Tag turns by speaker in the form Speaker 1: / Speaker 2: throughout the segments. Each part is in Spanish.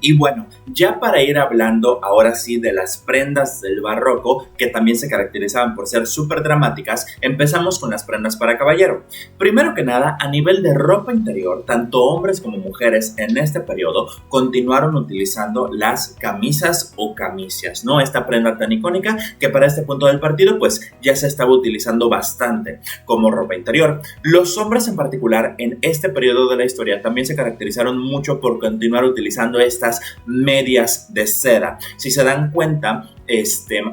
Speaker 1: Y bueno, ya para ir hablando ahora sí de las prendas del barroco, que también se caracterizaban por ser súper dramáticas, empezamos con las prendas para caballero. Primero que nada, a nivel de ropa interior, tanto hombres como mujeres en este periodo continuaron utilizando las camisas o camicias, ¿no? Esta prenda tan icónica que para este punto del partido pues ya se estaba utilizando bastante como ropa interior. Los hombres en particular en este periodo de la historia también se caracterizaron mucho por continuar utilizando estas medias de seda. Si se dan cuenta,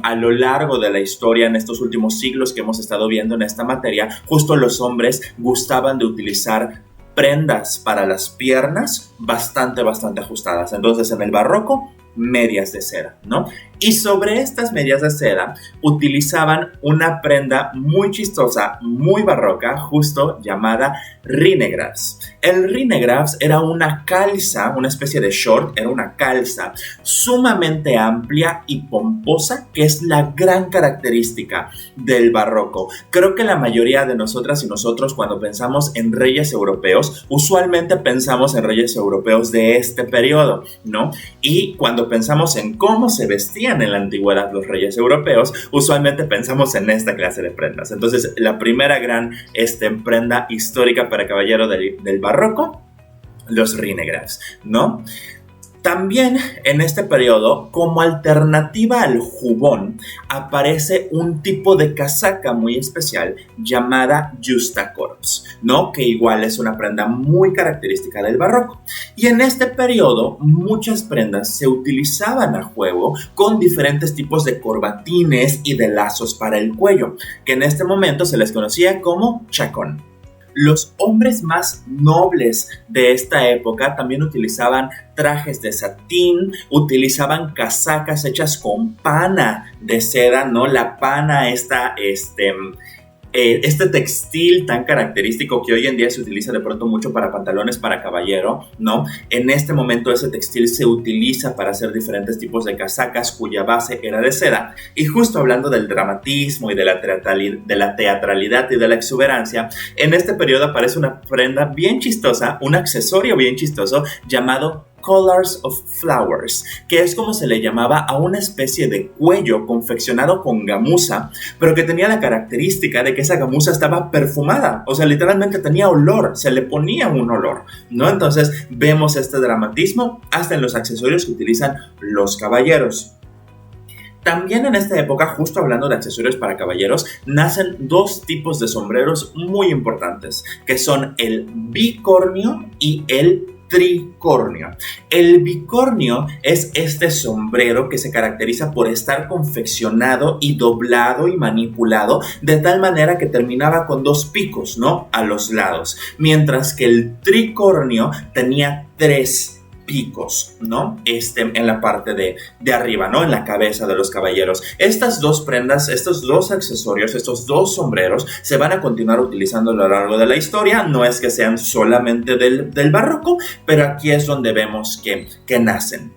Speaker 1: a lo largo de la historia en estos últimos siglos que hemos estado viendo en esta materia, justo los hombres gustaban de utilizar prendas para las piernas bastante ajustadas. Entonces en el barroco, medias de seda, ¿no? Y sobre estas medias de seda utilizaban una prenda muy chistosa, muy barroca, justo llamada rinnegrafs. El rinnegrafs era una calza, una especie de short, era una calza sumamente amplia y pomposa, que es la gran característica del barroco. Creo que la mayoría de nosotras y nosotros cuando pensamos en reyes europeos, usualmente pensamos en reyes europeos de este periodo, ¿no? Y cuando pensamos en cómo se vestían en la antigüedad los reyes europeos, usualmente pensamos en esta clase de prendas. Entonces, la primera gran prenda histórica para caballero del barroco, los rinnegrafs, ¿no? También en este periodo, como alternativa al jubón, aparece un tipo de casaca muy especial llamada justacorps, ¿no? Que igual es una prenda muy característica del barroco. Y en este periodo, muchas prendas se utilizaban a juego con diferentes tipos de corbatines y de lazos para el cuello, que en este momento se les conocía como chacón. Los hombres más nobles de esta época también utilizaban trajes de satín, utilizaban casacas hechas con pana de seda, ¿no? La pana, este textil tan característico que hoy en día se utiliza de pronto mucho para pantalones para caballero, ¿no? En este momento ese textil se utiliza para hacer diferentes tipos de casacas cuya base era de seda. Y justo hablando del dramatismo y de la teatralidad y de la exuberancia, en este periodo aparece una prenda bien chistosa, un accesorio bien chistoso llamado Collars of Flowers, que es como se le llamaba a una especie de cuello confeccionado con gamuza, pero que tenía la característica de que esa gamuza estaba perfumada, o sea, literalmente tenía olor, se le ponía un olor, ¿no? Entonces vemos este dramatismo hasta en los accesorios que utilizan los caballeros. También en esta época, justo hablando de accesorios para caballeros, nacen dos tipos de sombreros muy importantes, que son el bicornio y el tricornio. El bicornio es este sombrero que se caracteriza por estar confeccionado y doblado y manipulado de tal manera que terminaba con dos picos, ¿no? A los lados, mientras que el tricornio tenía tres picos, ¿no? En la parte de arriba, ¿no? En la cabeza de los caballeros. Estas dos prendas, estos dos accesorios, estos dos sombreros se van a continuar utilizando a lo largo de la historia. No es que sean solamente del barroco, pero aquí es donde vemos que nacen.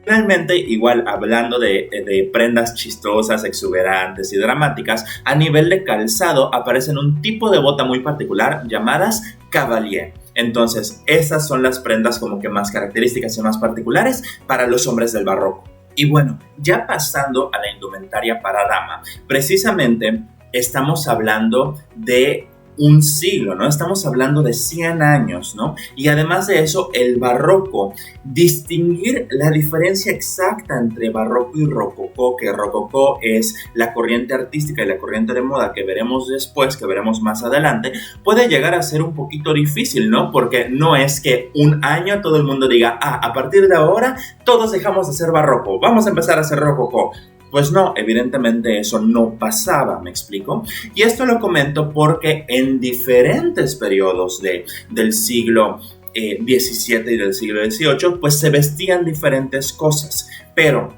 Speaker 1: Realmente, igual hablando de prendas chistosas, exuberantes y dramáticas, a nivel de calzado aparecen un tipo de bota muy particular llamadas cavalier. Entonces, esas son las prendas como que más características y más particulares para los hombres del barroco. Y bueno, ya pasando a la indumentaria para dama, precisamente estamos hablando de un siglo, ¿no? Estamos hablando de 100 años, ¿no? Y además de eso, el barroco, distinguir la diferencia exacta entre barroco y rococó, que rococó es la corriente artística y la corriente de moda que veremos después, que veremos más adelante, puede llegar a ser un poquito difícil, ¿no? Porque no es que un año todo el mundo diga, a partir de ahora todos dejamos de ser barroco, vamos a empezar a ser rococó. Pues no, evidentemente eso no pasaba, ¿me explico? Y esto lo comento porque en diferentes periodos del siglo XVII y del siglo XVIII, pues se vestían diferentes cosas, pero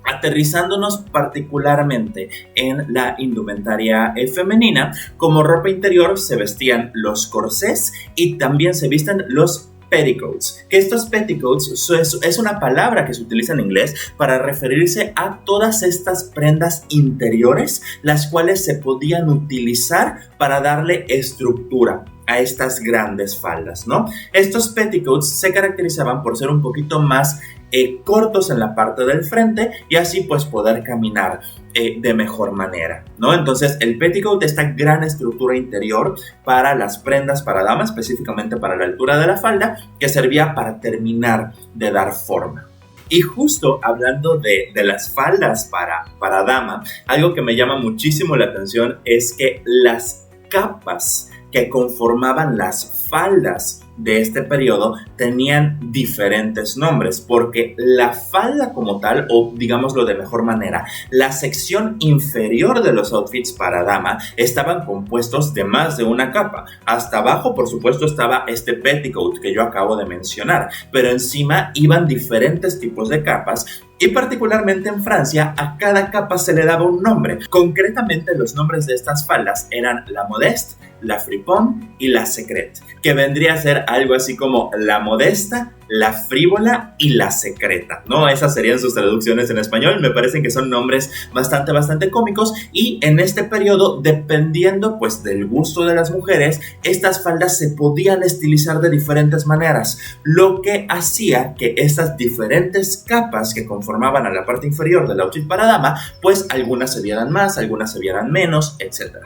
Speaker 1: aterrizándonos particularmente en la indumentaria femenina, como ropa interior se vestían los corsés y también se visten los petticoats, que estos petticoats es una palabra que se utiliza en inglés para referirse a todas estas prendas interiores, las cuales se podían utilizar para darle estructura a estas grandes faldas, ¿no? Estos petticoats se caracterizaban por ser un poquito más cortos en la parte del frente y así pues poder caminar de mejor manera, ¿no? Entonces el petticoat, esta gran estructura interior para las prendas para dama, específicamente para la altura de la falda, que servía para terminar de dar forma. Y justo hablando de las faldas para dama, algo que me llama muchísimo la atención es que las capas que conformaban las faldas de este periodo tenían diferentes nombres, porque la falda como tal, o digámoslo de mejor manera, la sección inferior de los outfits para dama estaban compuestos de más de una capa. Hasta abajo, por supuesto, estaba este petticoat que yo acabo de mencionar, pero encima iban diferentes tipos de capas. Y particularmente en Francia, a cada capa se le daba un nombre. Concretamente, los nombres de estas faldas eran la modeste, la fripon y la secrète, que vendría a ser algo así como la modesta, la frívola y la secreta, ¿no? Esas serían sus traducciones en español. Me parecen que son nombres bastante cómicos, y en este periodo, dependiendo pues del gusto de las mujeres, estas faldas se podían estilizar de diferentes maneras, lo que hacía que estas diferentes capas que conformaban a la parte inferior del outfit para dama, pues algunas se vieran más, algunas se vieran menos, etc.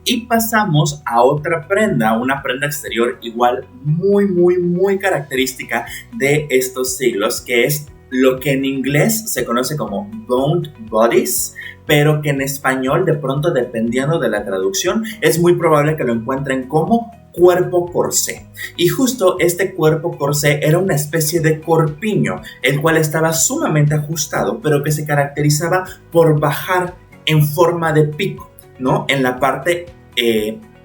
Speaker 1: Y pasamos a otra prenda, una prenda exterior igual muy característica de estos siglos, que es lo que en inglés se conoce como bone bodice, pero que en español, de pronto, dependiendo de la traducción, es muy probable que lo encuentren como cuerpo corsé. Y justo este cuerpo corsé era una especie de corpiño, el cual estaba sumamente ajustado, pero que se caracterizaba por bajar en forma de pico, ¿no? En la parte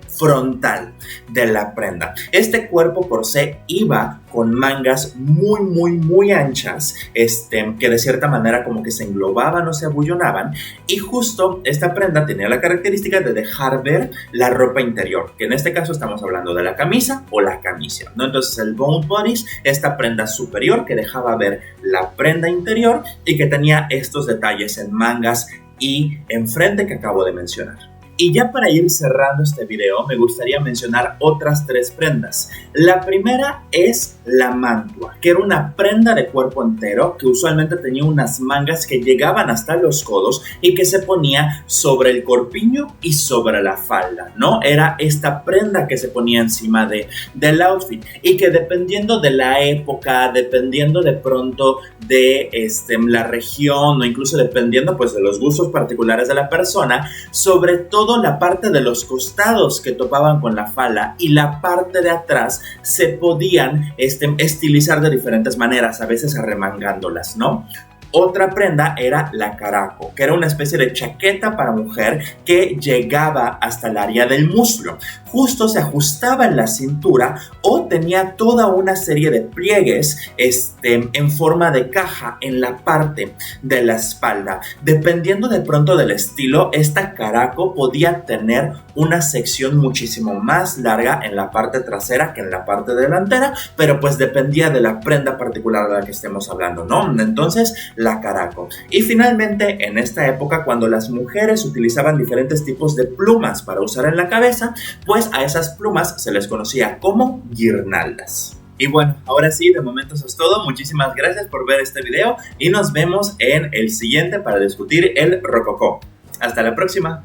Speaker 1: frontal de la prenda. Este cuerpo corsé iba con mangas muy anchas, que de cierta manera como que se englobaban o se abullonaban, y justo esta prenda tenía la característica de dejar ver la ropa interior, que en este caso estamos hablando de la camisa o la camisa, ¿no? Entonces el bone bodice, esta prenda superior que dejaba ver la prenda interior y que tenía estos detalles en mangas y en frente que acabo de mencionar. Y ya para ir cerrando este video, me gustaría mencionar otras 3 prendas. La primera es la mantua, que era una prenda de cuerpo entero que usualmente tenía unas mangas que llegaban hasta los codos y que se ponía sobre el corpiño y sobre la falda, ¿no? Era esta prenda que se ponía encima del outfit, y que dependiendo de la época, dependiendo de pronto de la región, o incluso dependiendo pues de los gustos particulares de la persona, sobre todo la parte de los costados que topaban con la falda y la parte de atrás se podían estilizar de diferentes maneras, a veces arremangándolas, ¿no? Otra prenda era la caraco, que era una especie de chaqueta para mujer que llegaba hasta el área del muslo. Justo se ajustaba en la cintura o tenía toda una serie de pliegues en forma de caja en la parte de la espalda. Dependiendo de pronto del estilo, esta caraco podía tener una sección muchísimo más larga en la parte trasera que en la parte delantera, pero pues dependía de la prenda particular de la que estemos hablando, ¿no? Entonces, la caraco. Y finalmente, en esta época, cuando las mujeres utilizaban diferentes tipos de plumas para usar en la cabeza, pues a esas plumas se les conocía como guirnaldas. Y bueno, ahora sí, de momento eso es todo. Muchísimas gracias por ver este video y nos vemos en el siguiente para discutir el rococó. Hasta la próxima.